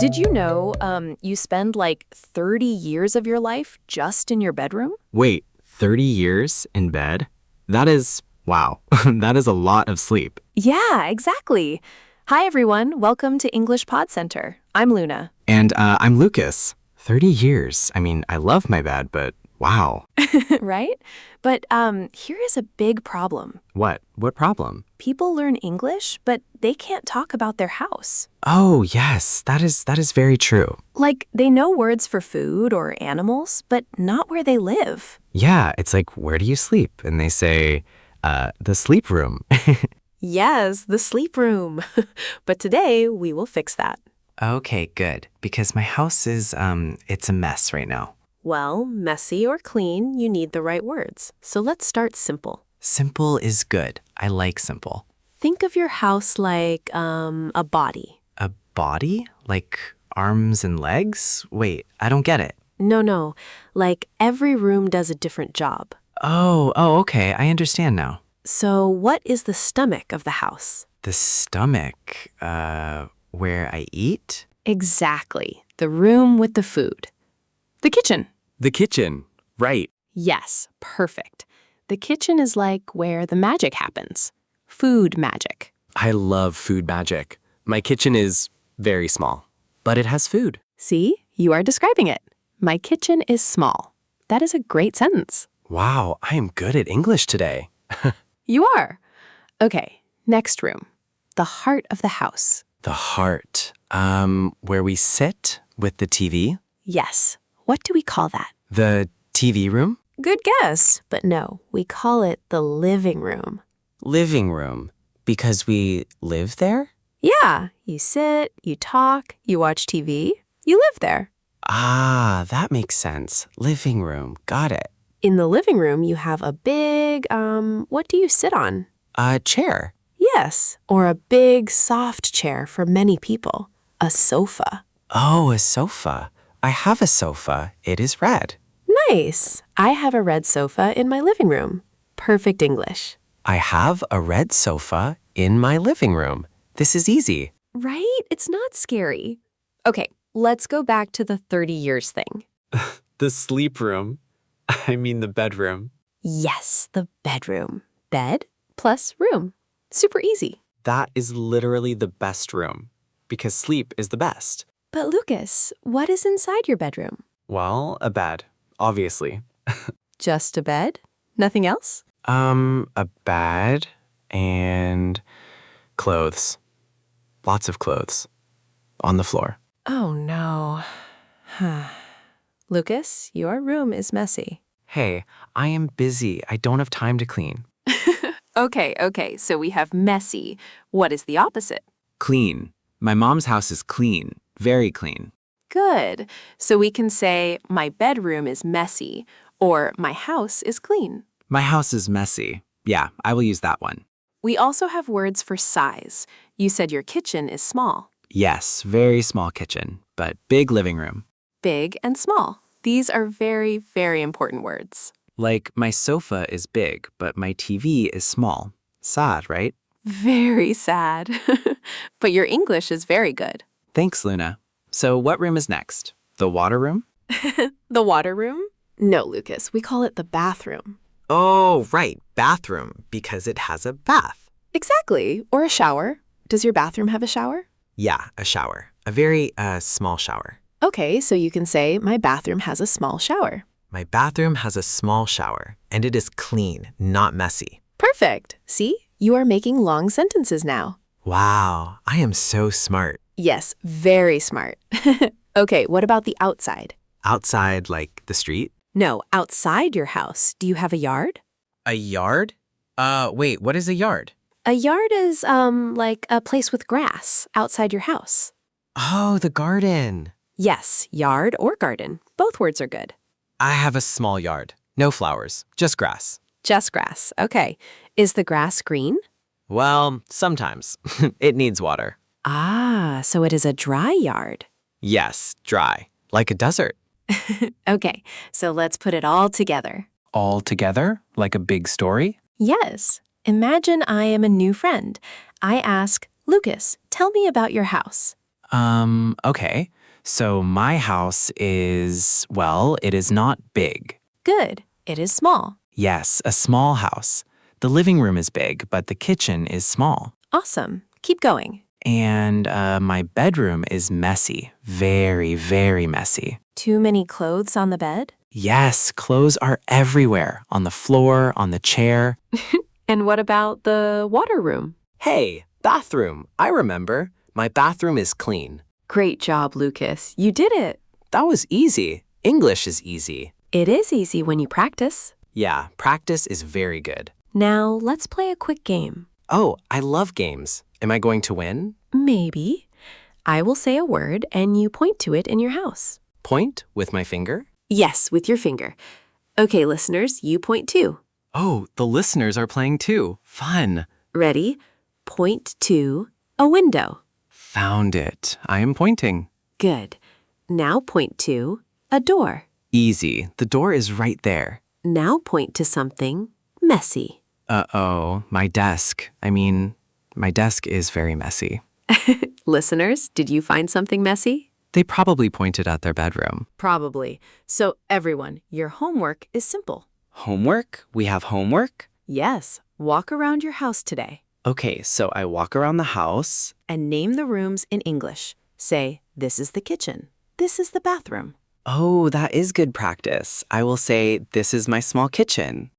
Did you know you spend like 30 years of your life just in your bedroom? Wait, 30 years in bed? Wow, that is a lot of sleep. Yeah, exactly. Hi, everyone. Welcome to English Pod Center. I'm Luna. And I'm Lucas. 30 years. I mean, I love my bed, but wow. Right? But here is a big problem. What? What problem? People learn English, but they can't talk about their house. Oh, yes, that is very true. Like, they know words for food or animals, but not where they live. Yeah, it's like, where do you sleep? And they say, the sleep room. Yes, the sleep room. But today, we will fix that. Okay, good. Because my house is, it's a mess right now. Well, messy or clean, you need the right words. So let's start simple. Simple is good. I like simple. Think of your house like a body. A body? Like arms and legs? Wait, I don't get it. No, like every room does a different job. Oh, okay. I understand now. So what is the stomach of the house? The stomach, where I eat? Exactly. The room with the food. The kitchen. The kitchen, right. Yes, perfect. The kitchen is like where the magic happens. Food magic. I love food magic. My kitchen is very small, but it has food. See, you are describing it. My kitchen is small. That is a great sentence. Wow, I am good at English today. You are. Okay, next room. The heart of the house. The heart, where we sit with the TV. Yes. What do we call that? The TV room? Good guess, but no, we call it the living room. Living room, because we live there? Yeah, you sit, you talk, you watch TV, you live there. Ah, that makes sense. Living room, got it. In the living room, you have a big, what do you sit on? A chair. Yes, or a big, soft chair for many people. A sofa. Oh, a sofa. I have a sofa. It is red. Nice. I have a red sofa in my living room. Perfect English. I have a red sofa in my living room. This is easy. Right? It's not scary. Okay, let's go back to the 30 years thing. The sleep room. I mean the bedroom. Yes, the bedroom. Bed plus room. Super easy. That is literally the best room, because sleep is the best. But Lucas, what is inside your bedroom? Well, a bed, obviously. Just a bed? Nothing else? A bed and clothes. Lots of clothes. On the floor. Oh no. Lucas, your room is messy. Hey, I am busy. I don't have time to clean. Okay, so we have messy. What is the opposite? Clean. My mom's house is clean. Very clean. Good. So we can say, my bedroom is messy, or my house is clean. My house is messy. Yeah, I will use that one. We also have words for size. You said your kitchen is small. Yes, very small kitchen, but big living room. Big and small. These are very, very important words. Like, my sofa is big, but my TV is small. Sad, right? Very sad. But your English is very good. Thanks, Luna. So what room is next? The water room? The water room? No, Lucas, we call it the bathroom. Oh, right, bathroom, because it has a bath. Exactly, or a shower. Does your bathroom have a shower? Yeah, a shower. A very small shower. Okay, so you can say, my bathroom has a small shower. My bathroom has a small shower, and it is clean, not messy. Perfect. See, you are making long sentences now. Wow, I am so smart. Yes, very smart. Okay, what about the outside? Outside, like the street? No, outside your house. Do you have a yard? A yard? Wait, what is a yard? A yard is, like a place with grass outside your house. Oh, the garden. Yes, yard or garden. Both words are good. I have a small yard. No flowers, just grass. Just grass. Okay. Is the grass green? Well, sometimes. It needs water. Ah, so it is a dry yard. Yes, dry. Like a desert. Okay, so let's put it all together. All together? Like a big story? Yes. Imagine I am a new friend. I ask, Lucas, tell me about your house. Okay. So my house is, well, it is not big. Good. It is small. Yes, a small house. The living room is big, but the kitchen is small. Awesome. Keep going. And my bedroom is messy. Very, very messy. Too many clothes on the bed? Yes, clothes are everywhere. On the floor, on the chair. And what about the water room? Hey, bathroom. I remember. My bathroom is clean. Great job, Lucas. You did it. That was easy. English is easy. It is easy when you practice. Yeah, practice is very good. Now, let's play a quick game. Oh, I love games. Am I going to win? Maybe. I will say a word and you point to it in your house. Point with my finger? Yes, with your finger. Okay, listeners, you point too. Oh, the listeners are playing too. Fun. Ready? Point to a window. Found it. I am pointing. Good. Now point to a door. Easy. The door is right there. Now point to something messy. Uh-oh, my desk. My desk is very messy. Listeners, did you find something messy? They probably pointed at their bedroom. Probably. So everyone, your homework is simple. Homework? We have homework? Yes, walk around your house today Okay, so I walk around the house. and name the rooms in English. Say, this is the kitchen. This is the bathroom. Oh, that is good practice. I will say, this is my small kitchen.